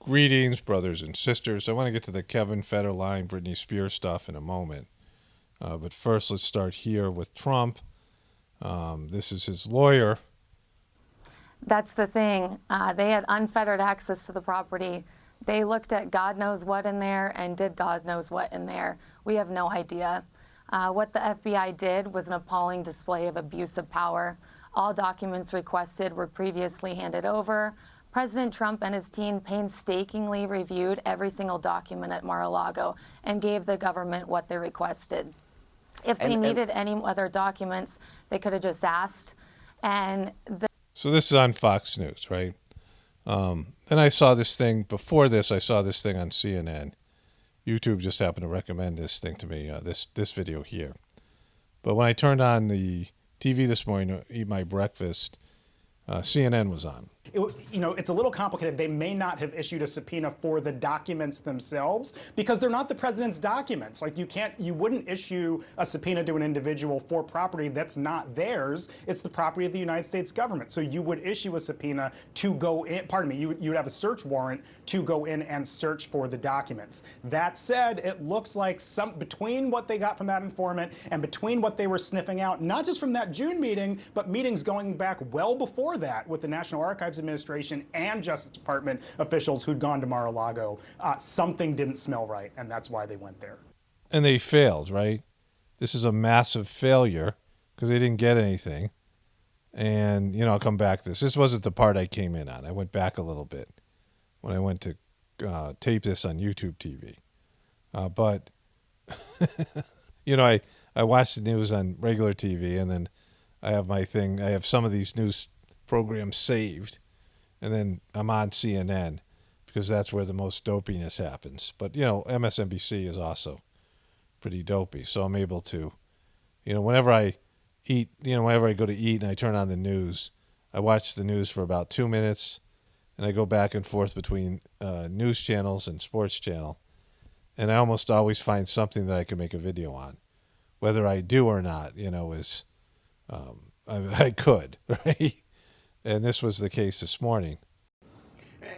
Greetings, brothers and sisters. I want to get to the Kevin Federline, Britney Spears stuff in a moment. But first, let's start here with Trump. This is his lawyer. That's the thing. They had unfettered access to the property. They looked at God knows what in there and did God knows what in there. We have no idea. What the FBI did was an appalling display of abuse of power. All documents requested were previously handed over. President Trump and his team painstakingly reviewed every single document at Mar-a-Lago and gave the government what they requested. If they needed any other documents, they could have just asked. So this is on Fox News, right? And I saw this thing, before this, I saw this thing on CNN. YouTube just happened to recommend this thing to me, this video here. But when I turned on the TV this morning to eat my breakfast, CNN was on. It's a little complicated. They may not have issued a subpoena for the documents themselves because they're not the president's documents. Like you wouldn't issue a subpoena to an individual for property that's not theirs. It's the property of the United States government. So you would issue a subpoena to go in, you would have a search warrant to go in and search for the documents. That said, it looks like between what they got from that informant and between what they were sniffing out, not just from that June meeting, but meetings going back well before that with the National Archives Administration and Justice Department officials who'd gone to Mar-a-Lago, something didn't smell right, and that's why they went there. And they failed, right? This is a massive failure because they didn't get anything. And, I'll come back to this. This wasn't the part I came in on. I went back a little bit when I went to tape this on YouTube TV. But, I watch the news on regular TV, and then I have my thing. I have some of these news programs saved, and then I'm on CNN because that's where the most dopiness happens. But, MSNBC is also pretty dopey. So I'm able to, whenever I eat, whenever I go to eat and I turn on the news, I watch the news for about 2 minutes, and I go back and forth between news channels and sports channel. And I almost always find something that I can make a video on. Whether I do or not, is I could, right? And this was the case this morning.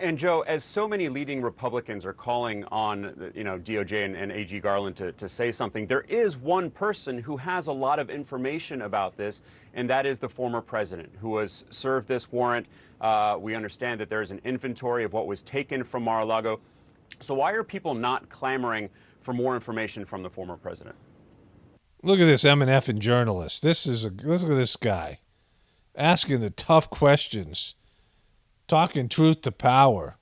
And Joe, as so many leading Republicans are calling on, DOJ and AG Garland to say something, there is one person who has a lot of information about this, and that is the former president who has served this warrant. We understand that there is an inventory of what was taken from Mar-a-Lago. So why are people not clamoring for more information from the former president? Look at this M&F and journalist. Look at this guy asking the tough questions, talking truth to power,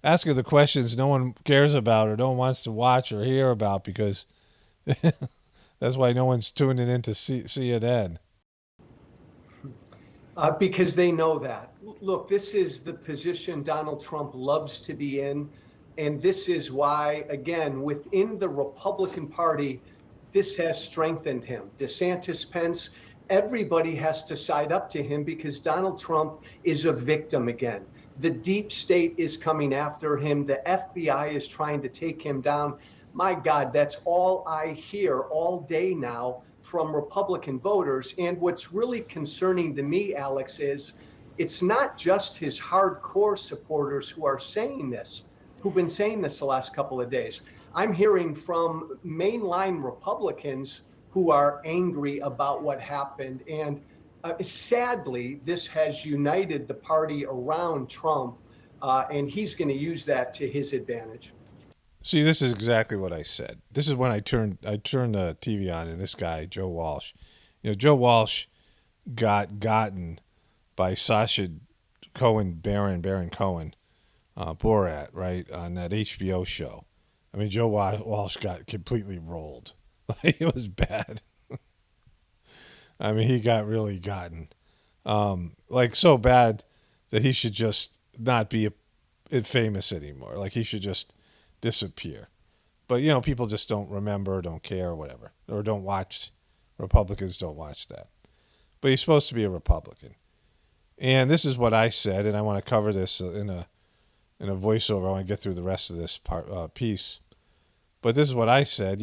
asking the questions no one cares about or no one wants to watch or hear about because that's why no one's tuning into CNN. Because they know that. Look, this is the position Donald Trump loves to be in. And this is why, again, within the Republican Party, this has strengthened him. DeSantis, Pence, everybody has to side up to him because Donald Trump is a victim again. The deep state is coming after him. The FBI is trying to take him down. My God, that's all I hear all day now from Republican voters. And what's really concerning to me, Alex, is it's not just his hardcore supporters who are saying this, who've been saying this the last couple of days. I'm hearing from mainline Republicans who are angry about what happened. And sadly, this has united the party around Trump, and he's going to use that to his advantage. See, this is exactly what I said. This is when I turned the TV on, and this guy, Joe Walsh. Joe Walsh got gotten by Sacha Cohen, Baron Cohen, Borat, right, on that HBO show. I mean, Joe Walsh got completely rolled. It was bad. I mean, he got really gotten. So bad that he should just not be famous anymore. Like, he should just disappear. But, people just don't remember, don't care, or whatever. Or don't watch. Republicans don't watch that. But he's supposed to be a Republican. And this is what I said, and I want to cover this in a voiceover. I want to get through the rest of this piece. But this is what I said.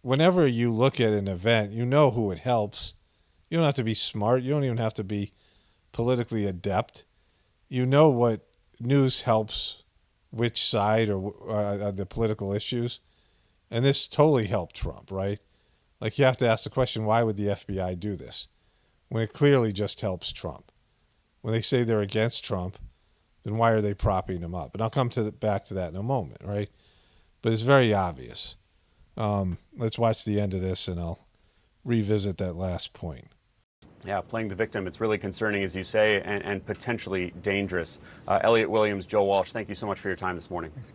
Whenever you look at an event, you know who it helps. You don't have to be smart. You don't even have to be politically adept. You know what news helps which side or the political issues. And this totally helped Trump, right? Like, you have to ask the question, why would the FBI do this when it clearly just helps Trump? When they say they're against Trump, then why are they propping him up? And I'll come back to that in a moment, right? But it's very obvious. Let's watch the end of this, and I'll revisit that last point. Yeah, playing the victim, it's really concerning, as you say, and potentially dangerous. Elliot Williams, Joe Walsh, thank you so much for your time this morning. Thanks.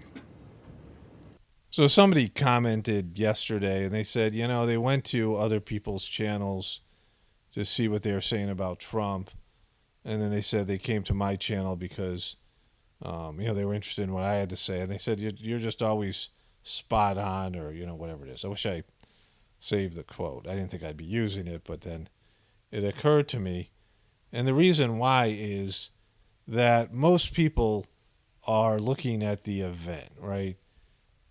So somebody commented yesterday, and they said, they went to other people's channels to see what they were saying about Trump, and then they said they came to my channel because, they were interested in what I had to say, and they said, you're just always spot on, or, whatever it is. I wish I saved the quote. I didn't think I'd be using it, but then it occurred to me, and the reason why is that most people are looking at the event, right?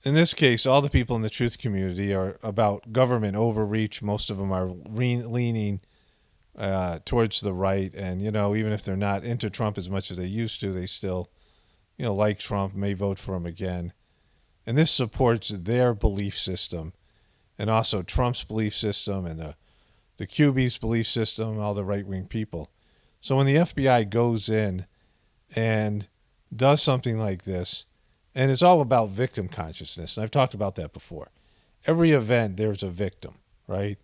In this case, all the people in the truth community are about government overreach. Most of them are leaning towards the right. And, even if they're not into Trump as much as they used to, they still, like Trump, may vote for him again. And this supports their belief system and also Trump's belief system and the QB's belief system, all the right-wing people. So when the FBI goes in and does something like this, and it's all about victim consciousness. And I've talked about that before. Every event, there's a victim, right?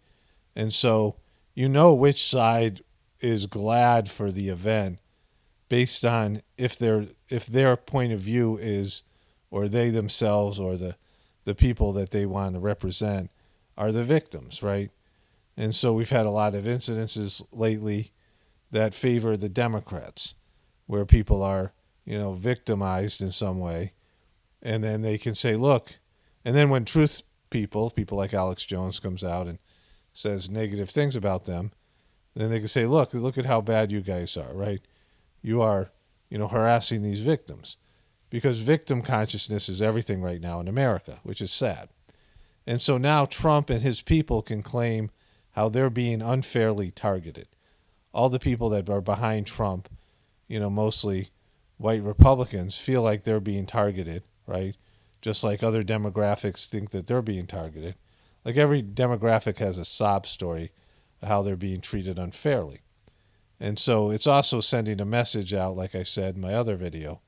And so which side is glad for the event based on if their point of view is, or they themselves or the people that they want to represent are the victims, right? And so we've had a lot of incidences lately that favor the Democrats, where people are, victimized in some way. And then they can say, look, and then when truth people like Alex Jones comes out and says negative things about them, then they can say, look at how bad you guys are, right? You are, harassing these victims. Because victim consciousness is everything right now in America, which is sad. And so now Trump and his people can claim how they're being unfairly targeted. All the people that are behind Trump, mostly white Republicans, feel like they're being targeted, right? Just like other demographics think that they're being targeted. Like every demographic has a sob story of how they're being treated unfairly. And so it's also sending a message out, like I said in my other video.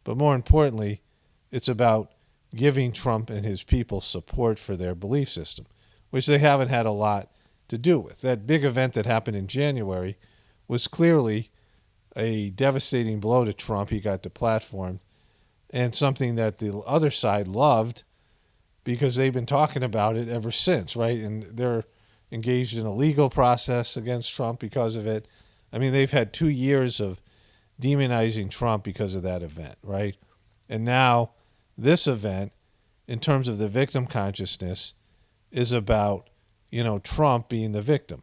But more importantly, it's about giving Trump and his people support for their belief system, which they haven't had a lot to do with. That big event that happened in January was clearly a devastating blow to Trump. He got deplatformed, and something that the other side loved because they've been talking about it ever since, right? And they're engaged in a legal process against Trump because of it. I mean, they've had 2 years of demonizing Trump because of that event, right? And now this event, in terms of the victim consciousness, is about, Trump being the victim.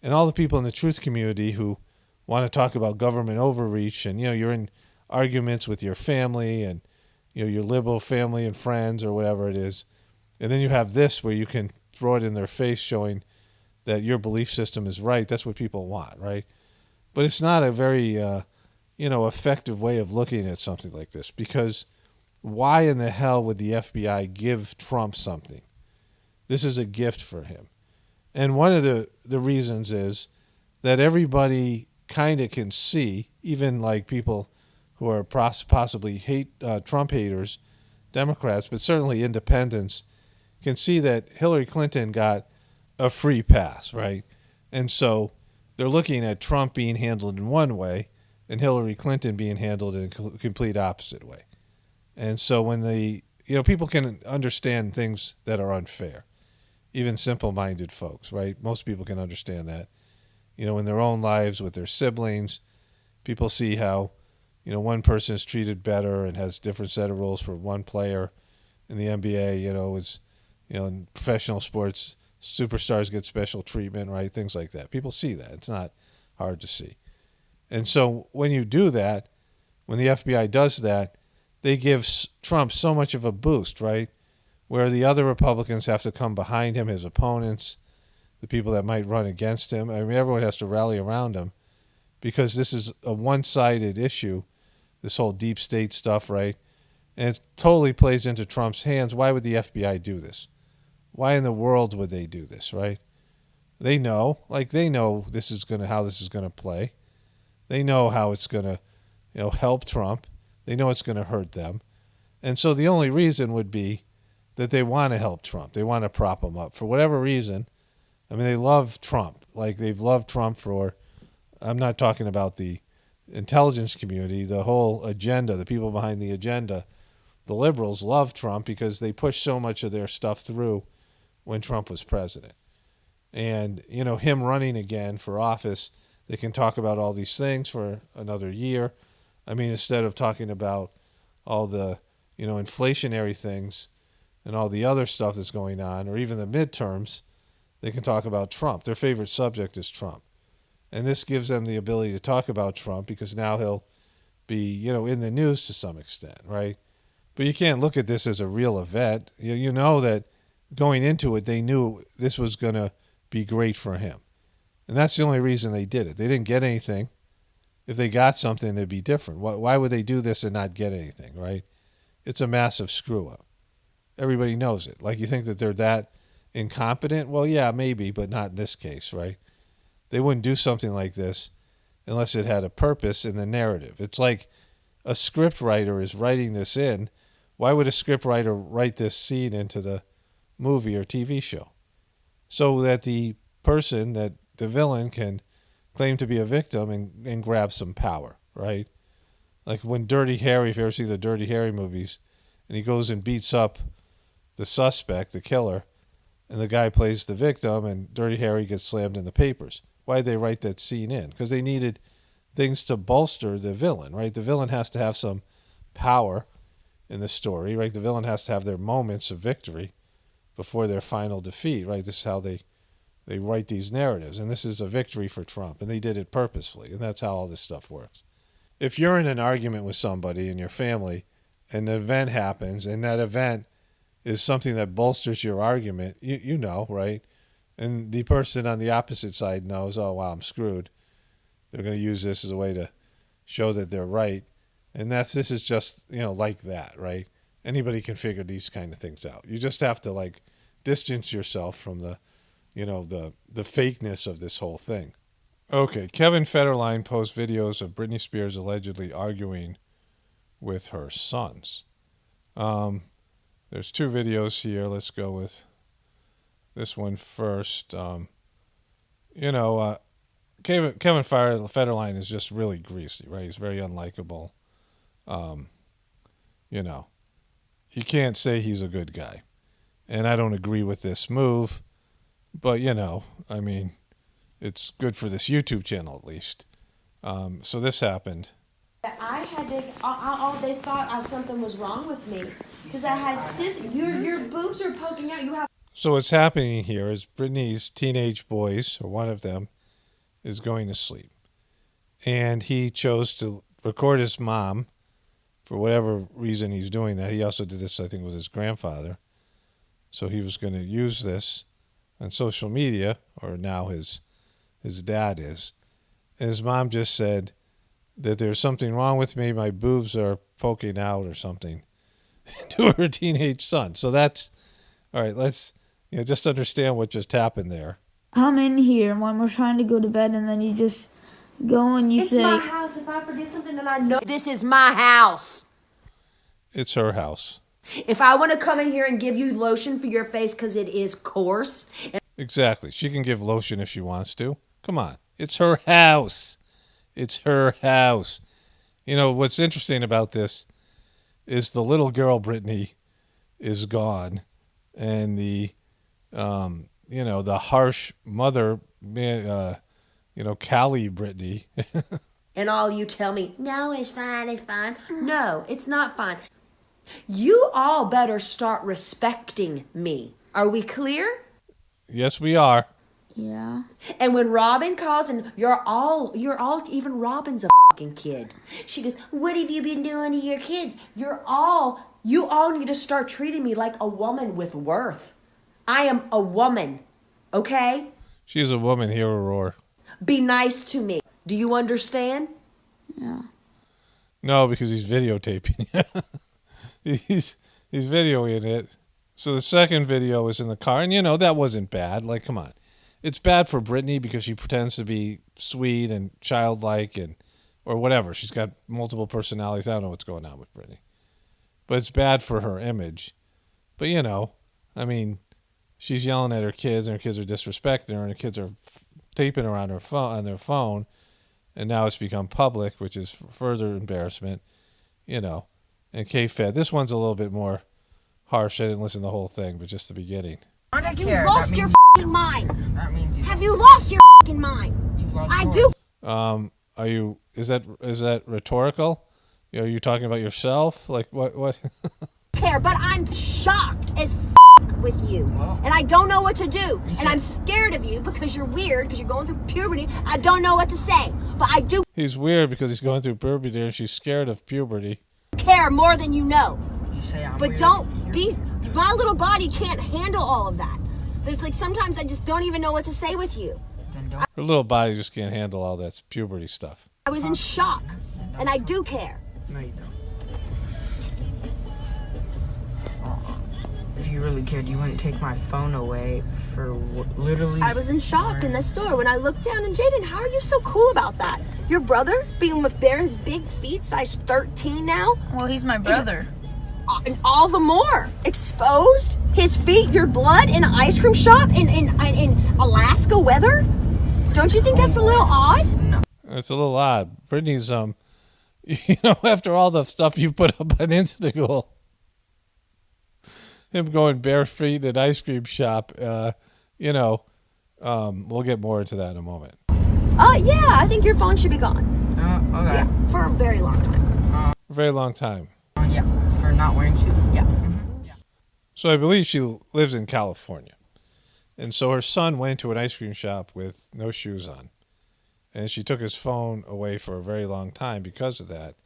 And all the people in the truth community who want to talk about government overreach and, you're in arguments with your family and, your liberal family and friends or whatever it is. And then you have this where you can throw it in their face showing that your belief system is right. That's what people want, right? But it's not a very, effective way of looking at something like this, because why in the hell would the FBI give Trump something? This is a gift for him. And one of the reasons is that everybody kind of can see, even like people who are possibly Trump haters, Democrats, but certainly independents, can see that Hillary Clinton got a free pass, right? And so they're looking at Trump being handled in one way and Hillary Clinton being handled in a complete opposite way. And so when people can understand things that are unfair, even simple-minded folks, right? Most people can understand that. In their own lives with their siblings, people see how, one person is treated better and has different set of rules for one player in the NBA, in professional sports, superstars get special treatment, right? Things like that. People see that. It's not hard to see. And so when you do that, when the FBI does that, they give Trump so much of a boost, right? Where the other Republicans have to come behind him, his opponents, the people that might run against him. I mean, everyone has to rally around him because this is a one-sided issue this whole deep state stuff, right? And it totally plays into Trump's hands. Why would the FBI do this? Why in the world would they do this, right? They know how this is gonna play. They know how it's gonna, help Trump. They know it's gonna hurt them. And so the only reason would be that they want to help Trump. They want to prop him up for whatever reason. I mean, they love Trump. Like they've loved Trump for, I'm not talking about the intelligence community, the whole agenda, the people behind the agenda. The liberals love Trump because they pushed so much of their stuff through when Trump was president. And, him running again for office, they can talk about all these things for another year. I mean, instead of talking about all the, inflationary things and all the other stuff that's going on, or even the midterms, they can talk about Trump. Their favorite subject is Trump. And this gives them the ability to talk about Trump because now he'll be, in the news to some extent, right? But you can't look at this as a real event. You know that going into it, they knew this was going to be great for him. And that's the only reason they did it. They didn't get anything. If they got something, it'd be different. Why would they do this and not get anything, right? It's a massive screw-up. Everybody knows it. Like, you think that they're that incompetent? Well, yeah, maybe, but not in this case, right? They wouldn't do something like this unless it had a purpose in the narrative. It's like a script writer is writing this in. Why would a script writer write this scene into the movie or TV show? So that the person, that the villain, can claim to be a victim and grab some power, right? Like when Dirty Harry, if you ever see the Dirty Harry movies, and he goes and beats up the suspect, the killer, and the guy plays the victim, and Dirty Harry gets slammed in the papers. Why did they write that scene in? Because they needed things to bolster the villain, right? The villain has to have some power in the story, right? The villain has to have their moments of victory before their final defeat, right? This is how they write these narratives, and this is a victory for Trump, and they did it purposefully, and that's how all this stuff works. If you're in an argument with somebody in your family, and the event happens, and that event is something that bolsters your argument, you know, right? And the person on the opposite side knows, oh, wow, I'm screwed. They're going to use this as a way to show that they're right. And this is just, like that, right? Anybody can figure these kind of things out. You just have to, distance yourself from the fakeness of this whole thing. Okay, Kevin Federline posts videos of Britney Spears allegedly arguing with her sons. There's two videos here. Let's go with this one first. Kevin Federline is just really greasy, right? He's very unlikable. You can't say he's a good guy. And I don't agree with this move, but, it's good for this YouTube channel at least. So this happened. I had to, they thought something was wrong with me because I had your boobs are poking out. You have. So what's happening here is Britney's teenage boys, or one of them, is going to sleep. And he chose to record his mom. For whatever reason he's doing that. He also did this, I think, with his grandfather. So he was going to use this on social media, or now his dad is. And his mom just said that there's something wrong with me. My boobs are poking out or something to her teenage son. So that's, all right, let's just understand what just happened there. Come in here when we're trying to go to bed, and then you just go and you say... It's my house. If I forget something, then I know. This is my house. It's her house. If I want to come in here and give you lotion for your face because it is coarse. Exactly. She can give lotion if she wants to. Come on. It's her house. It's her house. What's interesting about this is the little girl Britney is gone, and the harsh mother, Callie Britney. And all you tell me, no, it's fine, it's fine. No, it's not fine. You all better start respecting me. Are we clear? Yes, we are. Yeah. And when Robin calls, and you're all, even Robin's a fucking kid. She goes, what have you been doing to your kids? You all need to start treating me like a woman with worth. I am a woman, okay? She's a woman hero roar. Be nice to me. Do you understand? Yeah. No, because he's videotaping it. he's videoing it. So the second video is in the car, and that wasn't bad. Like, come on. It's bad for Britney because she pretends to be sweet and childlike or whatever. She's got multiple personalities. I don't know what's going on with Britney. But it's bad for her image. But, I mean, she's yelling at her kids, and her kids are disrespecting her, and her kids are taping her on their phone, and now it's become public, which is further embarrassment, And KFED, this one's a little bit more harsh. I didn't listen to the whole thing, but just the beginning. Have you lost your f***ing mind? Have you lost your f***ing mind? I do. Are you? Is that rhetorical? Are you talking about yourself? Like what? Care, but I'm shocked as with you, and I don't know what to do, and I'm scared of you because you're weird, because you're going through puberty. I don't know what to say, but I do. He's weird because he's going through puberty, and she's scared of puberty. Care more than you know. But weird. Don't be. My little body can't handle all of that. There's sometimes I just don't even know what to say with you. Her little body just can't handle all that puberty stuff. I was in shock, and I do care. No, you don't. If you really cared, you wouldn't take my phone away for literally. I was in shock in the store when I looked down, and Jaden, how are you so cool about that? Your brother being with his big feet, size 13 now? Well, he's my brother. And all the more exposed, his feet, your blood in an ice cream shop in Alaska weather. Don't you think that's a little odd? No. It's a little odd. Britney's after all the stuff you put up on Instagram, him going bare feet at an ice cream shop, we'll get more into that in a moment. Yeah, I think your phone should be gone. Okay. Yeah, for a very long time. A very long time. Yeah, for not wearing shoes. Yeah. So I believe she lives in California. And so her son went to an ice cream shop with no shoes on. And she took his phone away for a very long time because of that.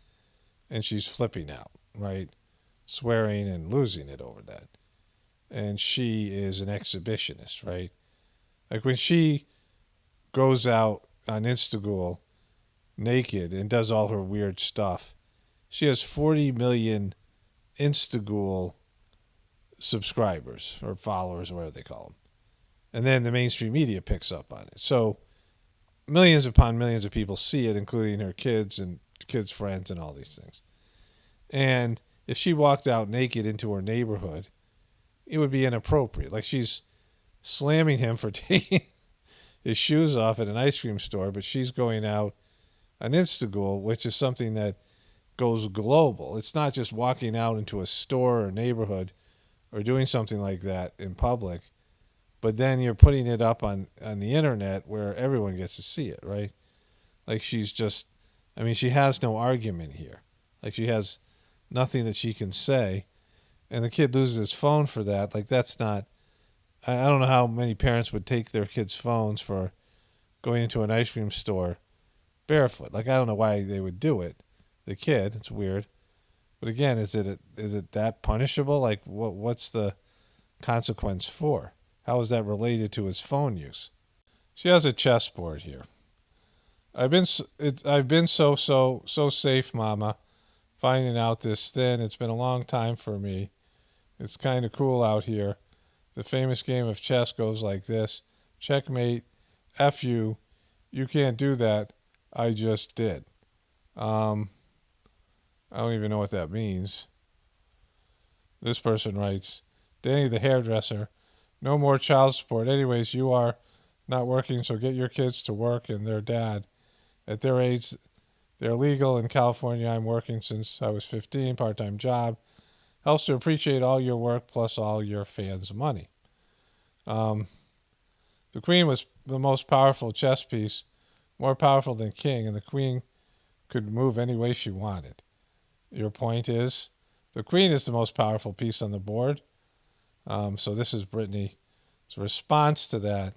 And she's flipping out, right? Swearing and losing it over that. And she is an exhibitionist, right? Like when she goes out on Instagram naked and does all her weird stuff, she has 40 million Instagram subscribers or followers, or whatever they call them. And then the mainstream media picks up on it. So millions upon millions of people see it, including her kids and kids' friends and all these things. And if she walked out naked into her neighborhood, it would be inappropriate. Like she's slamming him for taking his shoes off at an ice cream store, but she's going out on Instagram, which is something that goes global. It's not just walking out into a store or neighborhood or doing something like that in public, but then you're putting it up on the internet where everyone gets to see it, right? Like she has no argument here. Like she has nothing that she can say, and the kid loses his phone for that. Like that's not, I don't know how many parents would take their kids' phones for going into an ice cream store barefoot. Like I don't know why they would do it. The kid, it's weird. But again, is it that punishable? Like what's the consequence for? How is that related to his phone use? She has a chessboard here. I've been so safe, Mama, finding out this thin. It's been a long time for me. It's kind of cool out here. The famous game of chess goes like this: checkmate, F you. You can't do that. I just did. I don't even know what that means. This person writes, Danny the hairdresser, no more child support. Anyways, you are not working, so get your kids to work and their dad. At their age, they're legal. In California, I'm working since I was 15, part-time job. Helps to appreciate all your work plus all your fans' money. The queen was the most powerful chess piece, more powerful than king, and the queen could move any way she wanted. Your point is, the queen is the most powerful piece on the board. So this is Britney's response to that.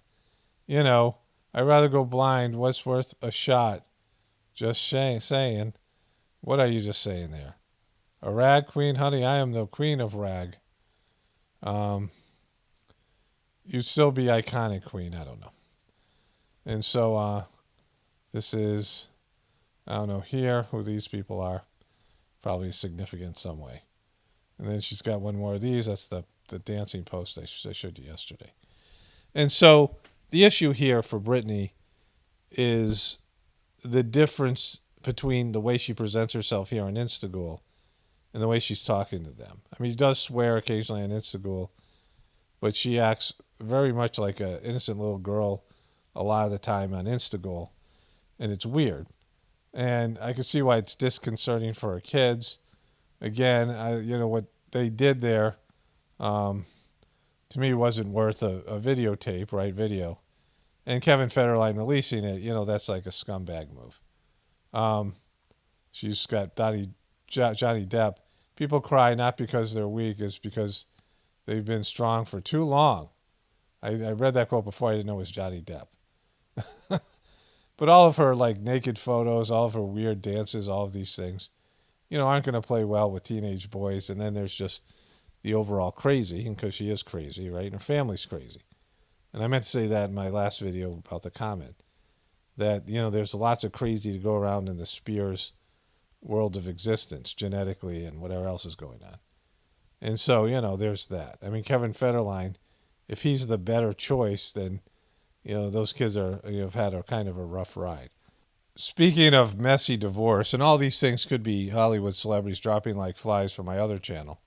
I'd rather go blind. What's worth a shot? Just saying. What are you just saying there? A rag queen? Honey, I am the queen of rag. You'd still be iconic queen. I don't know. And so this is, I don't know here who these people are. probably significant in some way. And then she's got one more of these. That's the dancing post I showed you yesterday. And so the issue here for Britney is the difference between the way she presents herself here on Instagram and the way she's talking to them. I mean, she does swear occasionally on Instagram, but she acts very much like an innocent little girl a lot of the time on Instagram, and it's weird. And I can see why it's disconcerting for her kids. Again, what they did there, to me, wasn't worth a videotape, right? Video. And Kevin Federline releasing it, that's like a scumbag move. She's got Johnny Depp. People cry not because they're weak, it's because they've been strong for too long. I read that quote before. I didn't know it was Johnny Depp. But all of her naked photos, all of her weird dances, all of these things, aren't going to play well with teenage boys. And then there's just the overall crazy, because she is crazy, right? And her family's crazy. And I meant to say that in my last video about the comment, that, there's lots of crazy to go around in the Spears world of existence, genetically and whatever else is going on. And so, there's that. I mean, Kevin Federline, if he's the better choice, then, those kids have had a kind of a rough ride. Speaking of messy divorce, and all these things could be Hollywood celebrities dropping like flies from my other channel.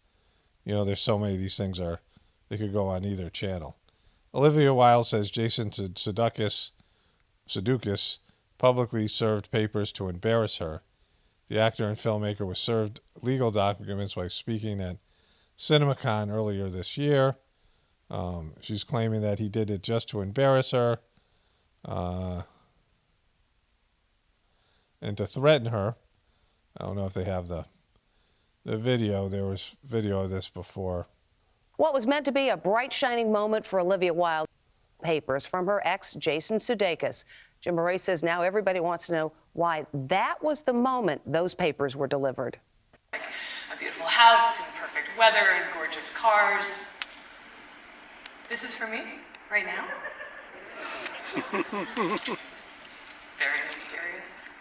There's so many of these things they could go on either channel. Olivia Wilde says Jason Sudeikis publicly served papers to embarrass her. The actor and filmmaker was served legal documents while speaking at CinemaCon earlier this year. She's claiming that he did it just to embarrass her and to threaten her. I don't know if they have the video. There was video of this before. What was meant to be a bright, shining moment for Olivia Wilde. Papers from her ex, Jason Sudeikis. Jim Murray says now everybody wants to know why that was the moment those papers were delivered. A beautiful house and perfect weather and gorgeous cars. This is for me, right now. This is very mysterious.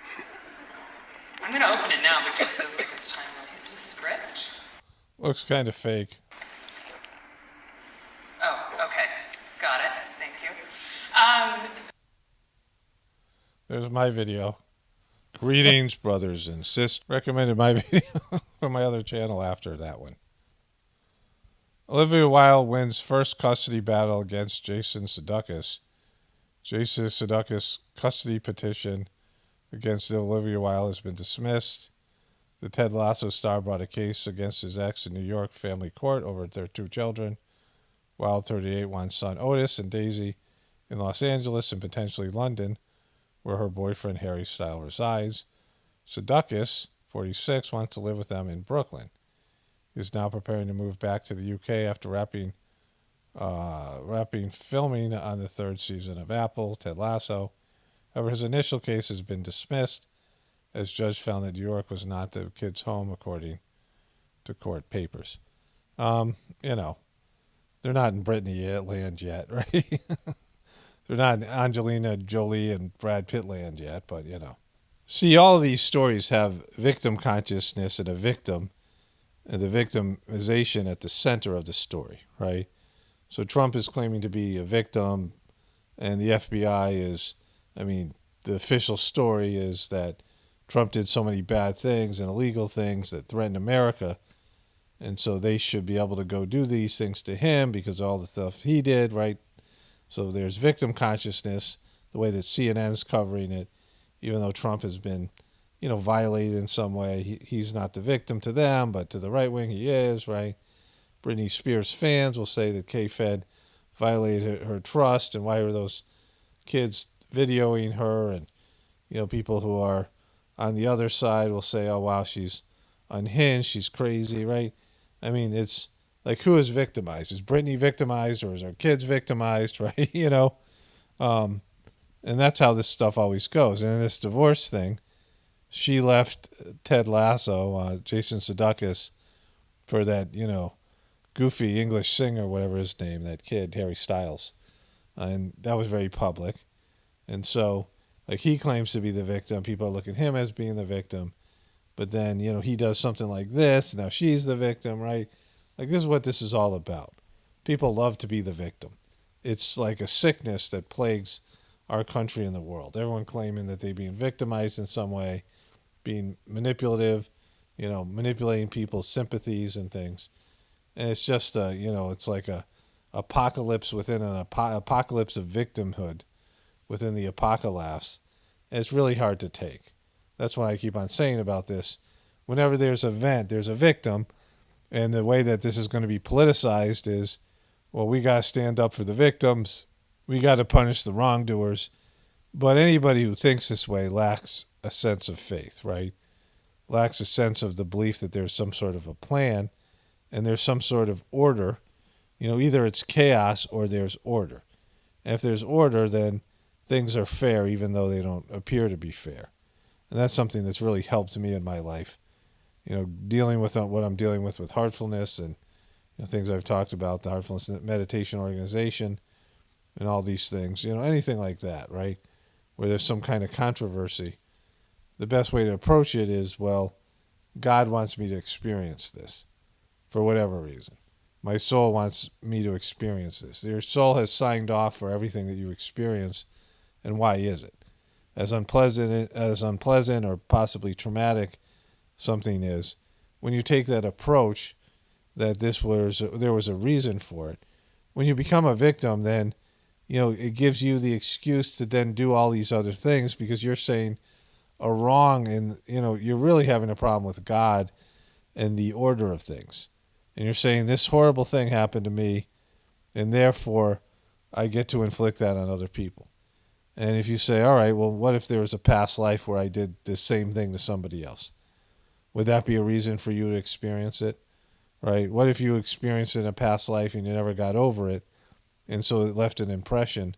I'm going to open it now because it feels like it's timely. Is it a script? Looks kind of fake. Oh, okay. Got it. Thank you. There's my video. Greetings, brothers and sisters. Recommended my video from my other channel after that one. Olivia Wilde wins first custody battle against Jason Sudeikis. Jason Sudeikis' custody petition against Olivia Wilde has been dismissed. The Ted Lasso star brought a case against his ex in New York family court over their two children. Wilde, 38, wants son Otis and Daisy in Los Angeles and potentially London, where her boyfriend Harry Styles resides. Sudeikis, 46, wants to live with them in Brooklyn. He is now preparing to move back to the UK after wrapping filming on the third season of Apple, Ted Lasso. However, his initial case has been dismissed as judge found that New York was not the kid's home, according to court papers. They're not in Britney land yet, right? They're not in Angelina Jolie and Brad Pitt land yet, but, See, all of these stories have victim consciousness and a victim, and the victimization at the center of the story, right? So Trump is claiming to be a victim, and the FBI is, the official story is that Trump did so many bad things and illegal things that threatened America, and so they should be able to go do these things to him because of all the stuff he did, right? So there's victim consciousness, the way that CNN's covering it, even though Trump has been, violated in some way. He's not the victim to them, but to the right wing he is, right? Britney Spears fans will say that KFED violated her trust, and why were those kids videoing her? And, people who are on the other side will say, oh, wow, she's unhinged, she's crazy, right? It's like, who is victimized? Is Britney victimized, or is her kids victimized, right? And that's how this stuff always goes. And in this divorce thing, she left Ted Lasso, Jason Sudeikis, for that, goofy English singer, whatever his name, that kid, Harry Styles. And that was very public. And so, he claims to be the victim. People look at him as being the victim. but then, he does something like this. Now she's the victim, right? Like, this is what this is all about. People love to be the victim. It's like a sickness that plagues our country and the world. Everyone claiming that they're being victimized in some way, being manipulative, manipulating people's sympathies and things. And it's just, it's like a apocalypse within an apocalypse of victimhood within the apocalypse. And it's really hard to take. That's what I keep on saying about this. Whenever there's an event, there's a victim. And the way that this is going to be politicized is, well, we got to stand up for the victims. We got to punish the wrongdoers. But anybody who thinks this way lacks a sense of faith, right? Lacks a sense of the belief that there's some sort of a plan and there's some sort of order. Either it's chaos or there's order. And if there's order, then things are fair, even though they don't appear to be fair. And that's something that's really helped me in my life. Dealing with what I'm dealing with heartfulness and things I've talked about, the Heartfulness Meditation Organization and all these things, anything like that, right? Where there's some kind of controversy. The best way to approach it is, well, God wants me to experience this for whatever reason. My soul wants me to experience this. Your soul has signed off for everything that you experience, and why is it? As unpleasant or possibly traumatic something is, when you take that approach that there was a reason for it, when you become a victim, then it gives you the excuse to then do all these other things because you're saying a wrong, and you're really having a problem with God and the order of things. And you're saying this horrible thing happened to me, and therefore I get to inflict that on other people. And if you say, all right, well, what if there was a past life where I did the same thing to somebody else? Would that be a reason for you to experience it? Right? What if you experienced it in a past life and you never got over it, and so it left an impression?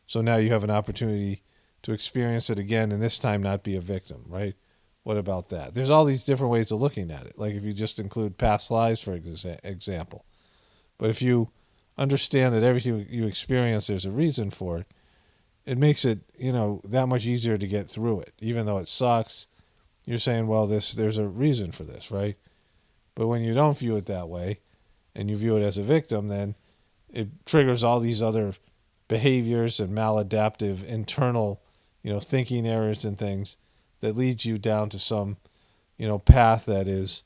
So now you have an opportunity to experience it again, and this time not be a victim, right? What about that? There's all these different ways of looking at it. Like if you just include past lives, for example. But if you understand that everything you experience, there's a reason for it, it makes it, that much easier to get through it. Even though it sucks, you're saying, well, there's a reason for this, right? But when you don't view it that way, and you view it as a victim, then it triggers all these other behaviors and maladaptive internal, thinking errors and things that leads you down to some, path that is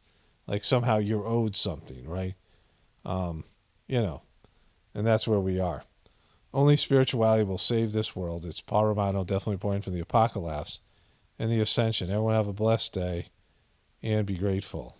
like somehow you're owed something, right? And that's where we are. Only spirituality will save this world. It's Paul Romano, definitely born from the Apocalypse and the Ascension. Everyone have a blessed day and be grateful.